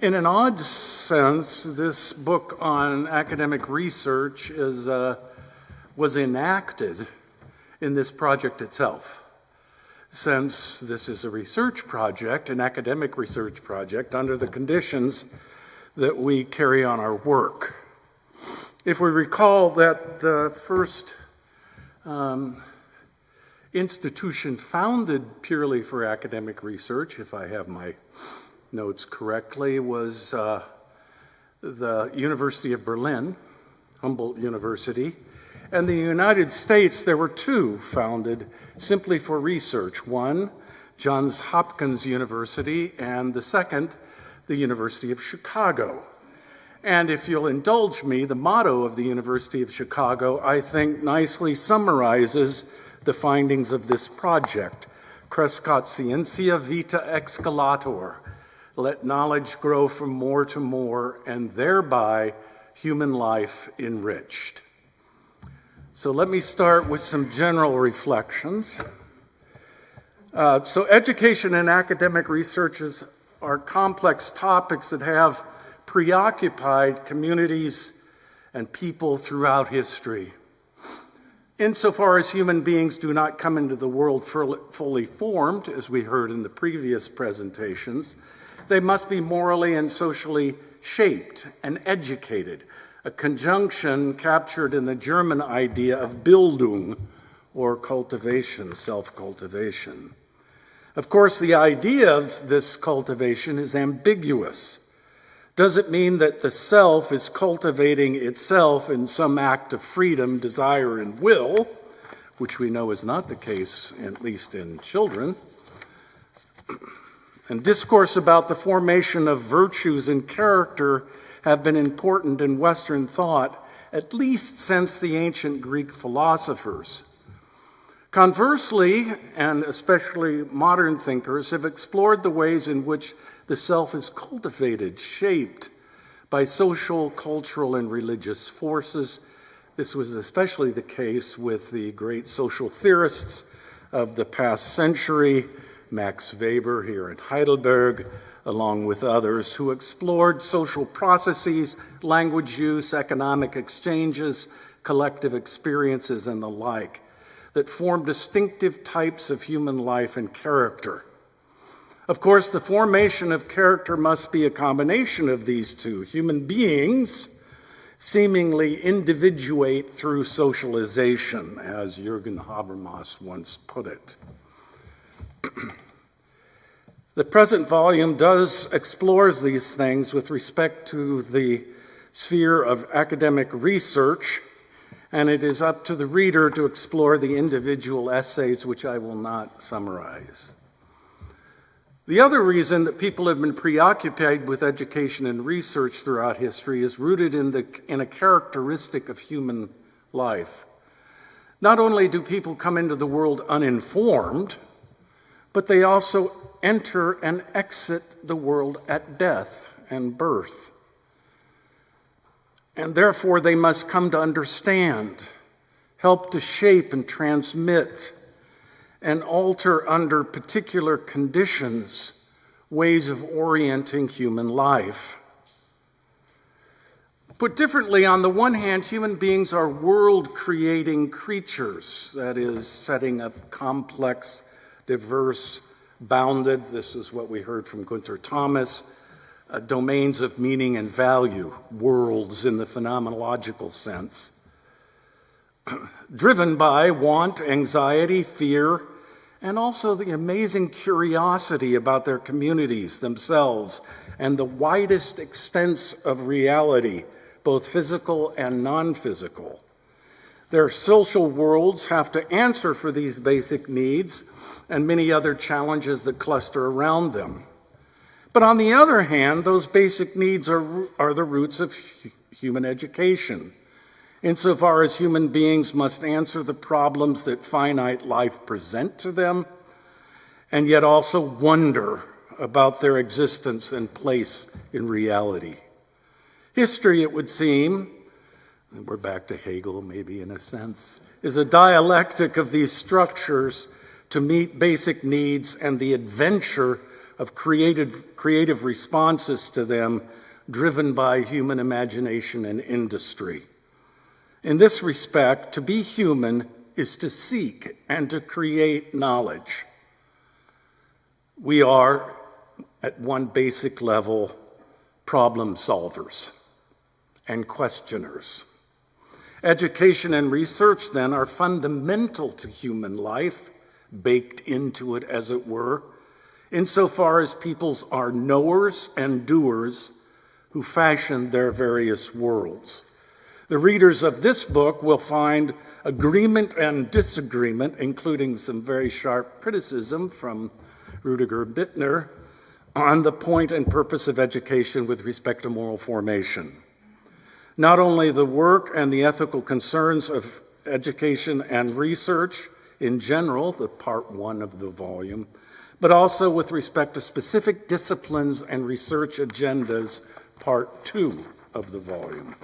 In an odd sense, this book on academic research was enacted in this project itself. Since this is a research project, an academic research project, under the conditions that we carry on our work. If we recall that the first institution founded purely for academic research, if I have my notes correctly, was the University of Berlin, Humboldt University. And in the United States, there were two founded simply for research. One, Johns Hopkins University, and the second, the University of Chicago. And if you'll indulge me, the motto of the University of Chicago, I think, nicely summarizes the findings of this project. Crescat scientia vita excalator. Let knowledge grow from more to more, and thereby human life enriched. So let me start with some general reflections. So education and academic research are complex topics that have preoccupied communities and people throughout history. Insofar as human beings do not come into the world fully formed, as we heard in the previous presentations, they must be morally and socially shaped and educated, a conjunction captured in the German idea of Bildung, or cultivation, self-cultivation. Of course, the idea of this cultivation is ambiguous. Does it mean that the self is cultivating itself in some act of freedom, desire, and will, which we know is not the case, at least in children? And discourse about the formation of virtues and character have been important in Western thought, at least since the ancient Greek philosophers. Conversely, and especially modern thinkers, have explored the ways in which the self is cultivated, shaped by social, cultural, and religious forces. This was especially the case with the great social theorists of the past century, Max Weber here in Heidelberg, along with others, who explored social processes, language use, economic exchanges, collective experiences, and the like, that form distinctive types of human life and character. Of course, the formation of character must be a combination of these two. Human beings seemingly individuate through socialization, as Jürgen Habermas once put it. The present volume explores these things with respect to the sphere of academic research, and it is up to the reader to explore the individual essays, which I will not summarize. The other reason that people have been preoccupied with education and research throughout history is rooted in a characteristic of human life. Not only do people come into the world uninformed, but they also enter and exit the world at death and birth. And therefore they must come to understand, help to shape and transmit, and alter under particular conditions ways of orienting human life. Put differently, on the one hand, human beings are world-creating creatures, that is, setting up complex, diverse, bounded, this is what we heard from Gunther Thomas, domains of meaning and value, worlds in the phenomenological sense, driven by want, anxiety, fear, and also the amazing curiosity about their communities, themselves, and the widest extents of reality, both physical and non-physical. Their social worlds have to answer for these basic needs and many other challenges that cluster around them. But on the other hand, those basic needs are the roots of human education, insofar as human beings must answer the problems that finite life present to them, and yet also wonder about their existence and place in reality. History, it would seem, and we're back to Hegel maybe in a sense, is a dialectic of these structures to meet basic needs and the adventure of creative responses to them driven by human imagination and industry. In this respect, to be human is to seek and to create knowledge. We are, at one basic level, problem solvers and questioners. Education and research, then, are fundamental to human life, baked into it, as it were, insofar as peoples are knowers and doers who fashion their various worlds. The readers of this book will find agreement and disagreement, including some very sharp criticism from Rudiger Bittner on the point and purpose of education with respect to moral formation. Not only the work and the ethical concerns of education and research in general, the part one of the volume, but also with respect to specific disciplines and research agendas, part two of the volume.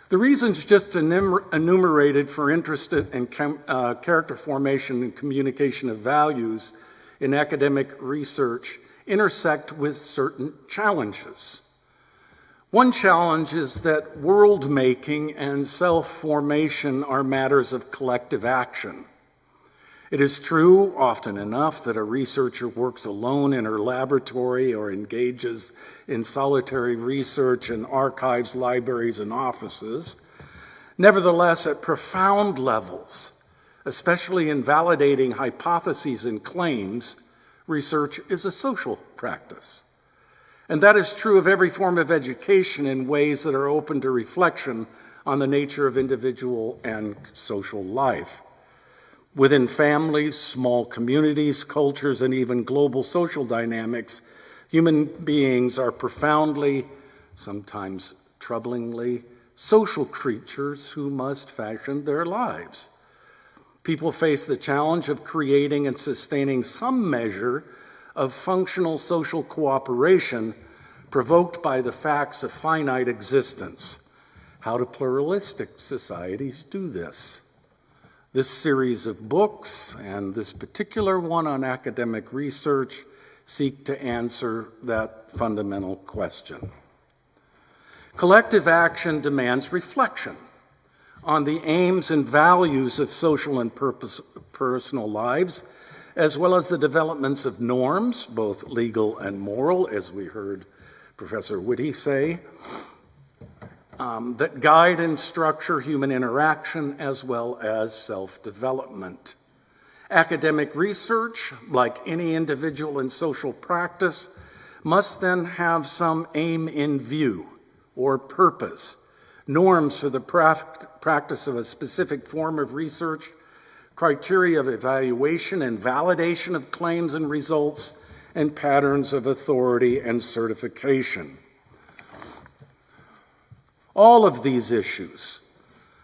The reasons just enumerated for interest in character formation and communication of values in academic research intersect with certain challenges. One challenge is that world-making and self-formation are matters of collective action. It is true, often enough, that a researcher works alone in her laboratory or engages in solitary research in archives, libraries, and offices. Nevertheless, at profound levels, especially in validating hypotheses and claims, research is a social practice. And that is true of every form of education in ways that are open to reflection on the nature of individual and social life. Within families, small communities, cultures, and even global social dynamics, human beings are profoundly, sometimes troublingly, social creatures who must fashion their lives. People face the challenge of creating and sustaining some measure of functional social cooperation provoked by the facts of finite existence. How do pluralistic societies do this? This series of books, and this particular one on academic research, seek to answer that fundamental question. Collective action demands reflection on the aims and values of social and personal lives, as well as the developments of norms, both legal and moral, as we heard Professor Whitty say, that guide and structure human interaction as well as self-development. Academic research, like any individual in social practice, must then have some aim in view or purpose, norms for the practice of a specific form of research, criteria of evaluation and validation of claims and results, and patterns of authority and certification. All of these issues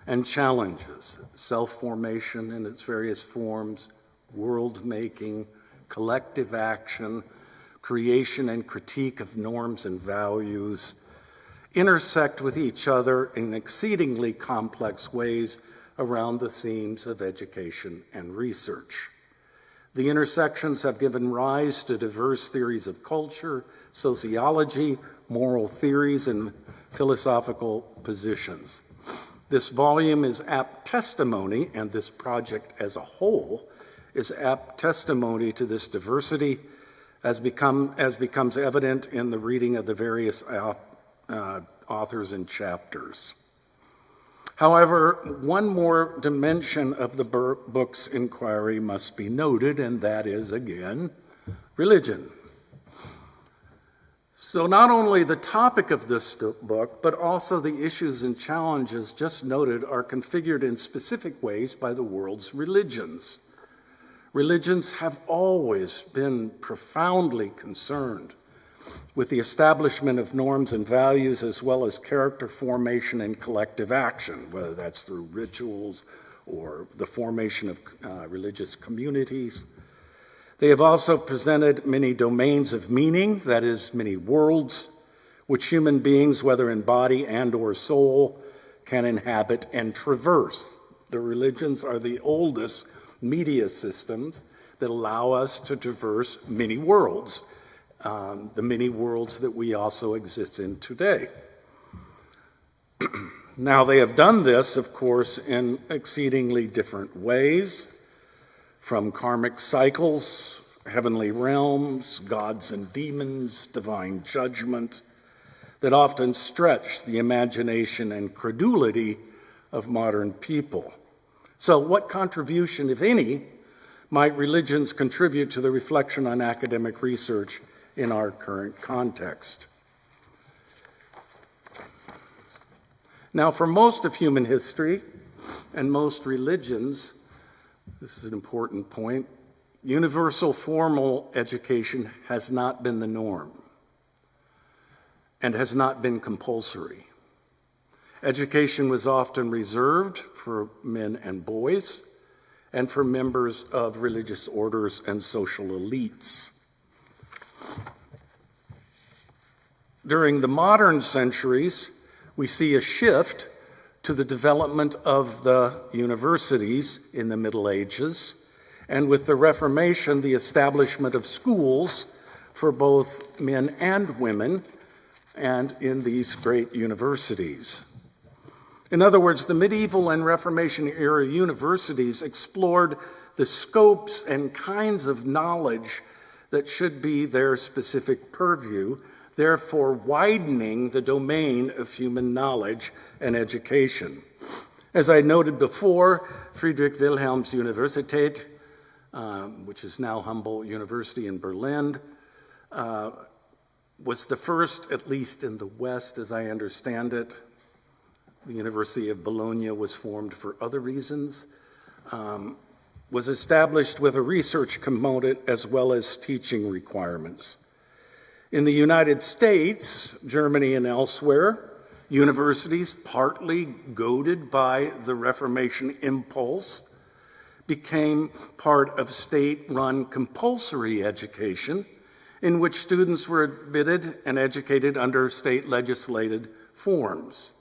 and challenges, self-formation in its various forms, world-making, collective action, creation and critique of norms and values, intersect with each other in exceedingly complex ways around the themes of education and research. The intersections have given rise to diverse theories of culture, sociology, moral theories, and philosophical positions. This volume is apt testimony, and this project as a whole is apt testimony to this diversity as becomes evident in the reading of the various authors and chapters. However, one more dimension of the book's inquiry must be noted, and that is, again, religion. So not only the topic of this book, but also the issues and challenges just noted are configured in specific ways by the world's religions. Religions have always been profoundly concerned with the establishment of norms and values as well as character formation and collective action, whether that's through rituals or the formation of religious communities. They have also presented many domains of meaning, that is, many worlds, which human beings, whether in body and or soul, can inhabit and traverse. The religions are the oldest media systems that allow us to traverse many worlds, the many worlds that we also exist in today. Now, they have done this, of course, in exceedingly different ways, from karmic cycles, heavenly realms, gods and demons, divine judgment, that often stretch the imagination and credulity of modern people. So what contribution, if any, might religions contribute to the reflection on academic research in our current context? Now, for most of human history and most religions, this is an important point, universal formal education has not been the norm and has not been compulsory. Education was often reserved for men and boys and for members of religious orders and social elites. During the modern centuries, we see a shift to the development of the universities in the Middle Ages, and with the Reformation, the establishment of schools for both men and women, and in these great universities. In other words, the medieval and Reformation era universities explored the scopes and kinds of knowledge that should be their specific purview, therefore widening the domain of human knowledge and education. As I noted before, Friedrich Wilhelm's Universität, which is now Humboldt University in Berlin, was the first, at least in the West, as I understand it. The University of Bologna was formed for other reasons, was established with a research component as well as teaching requirements. In the United States, Germany, and elsewhere, universities, partly goaded by the Reformation impulse, became part of state-run compulsory education in which students were admitted and educated under state-legislated forms.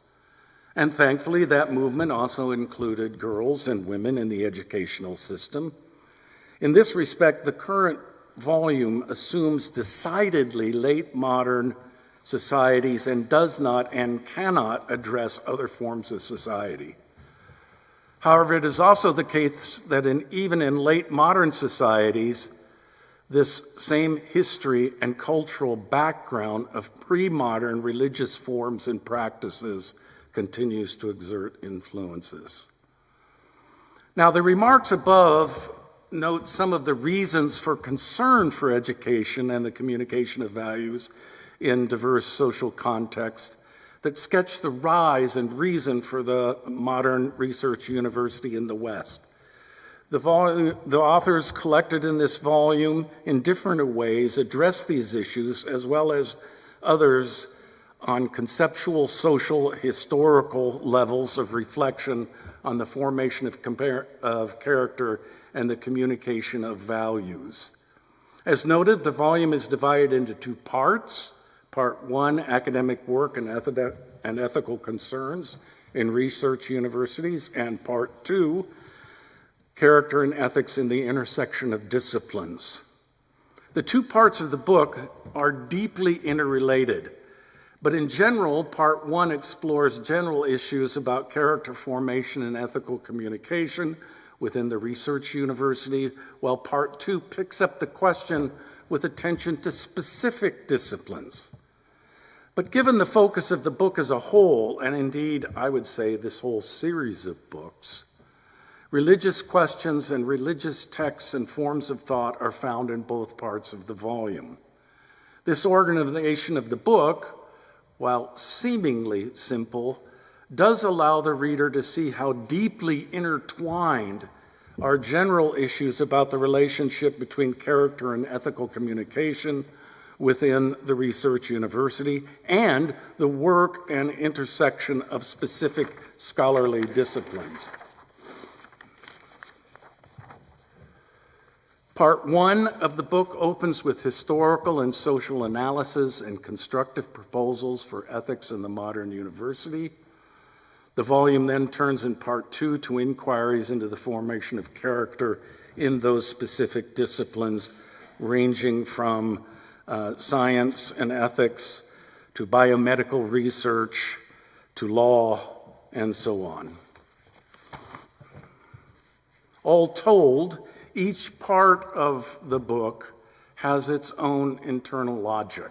And thankfully, that movement also included girls and women in the educational system. In this respect, the current volume assumes decidedly late modern societies and does not and cannot address other forms of society. However, it is also the case that even in late modern societies, this same history and cultural background of pre-modern religious forms and practices continues to exert influences. Now, the remarks above note some of the reasons for concern for education and the communication of values in diverse social contexts that sketch the rise and reason for the modern research university in the West. The authors collected in this volume in different ways address these issues as well as others on conceptual, social, historical levels of reflection on the formation of character and the communication of values. As noted, the volume is divided into two parts. Part 1, academic work and ethical concerns in research universities, and Part 2, character and ethics in the intersection of disciplines. The two parts of the book are deeply interrelated, but in general, Part 1 explores general issues about character formation and ethical communication within the research university, while Part 2 picks up the question with attention to specific disciplines. But given the focus of the book as a whole, and indeed, I would say this whole series of books, religious questions and religious texts and forms of thought are found in both parts of the volume. This organization of the book, while seemingly simple, does allow the reader to see how deeply intertwined are general issues about the relationship between character and ethical communication within the research university and the work and intersection of specific scholarly disciplines. Part 1 of the book opens with historical and social analysis and constructive proposals for ethics in the modern university. The volume then turns in Part 2 to inquiries into the formation of character in those specific disciplines, ranging from science and ethics to biomedical research to law and so on. All told, each part of the book has its own internal logic,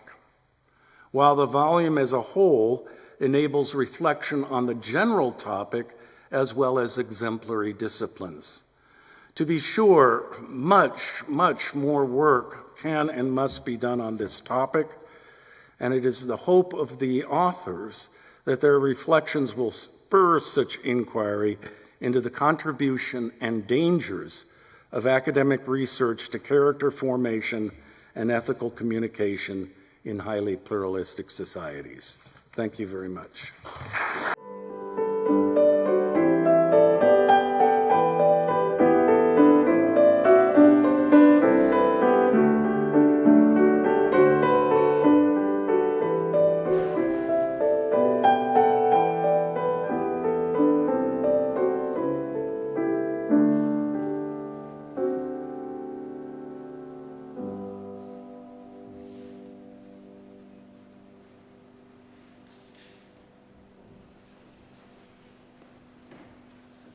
while the volume as a whole enables reflection on the general topic as well as exemplary disciplines. To be sure, much more work can and must be done on this topic, and it is the hope of the authors that their reflections will spur such inquiry into the contribution and dangers of academic research to character formation and ethical communication in highly pluralistic societies. Thank you very much.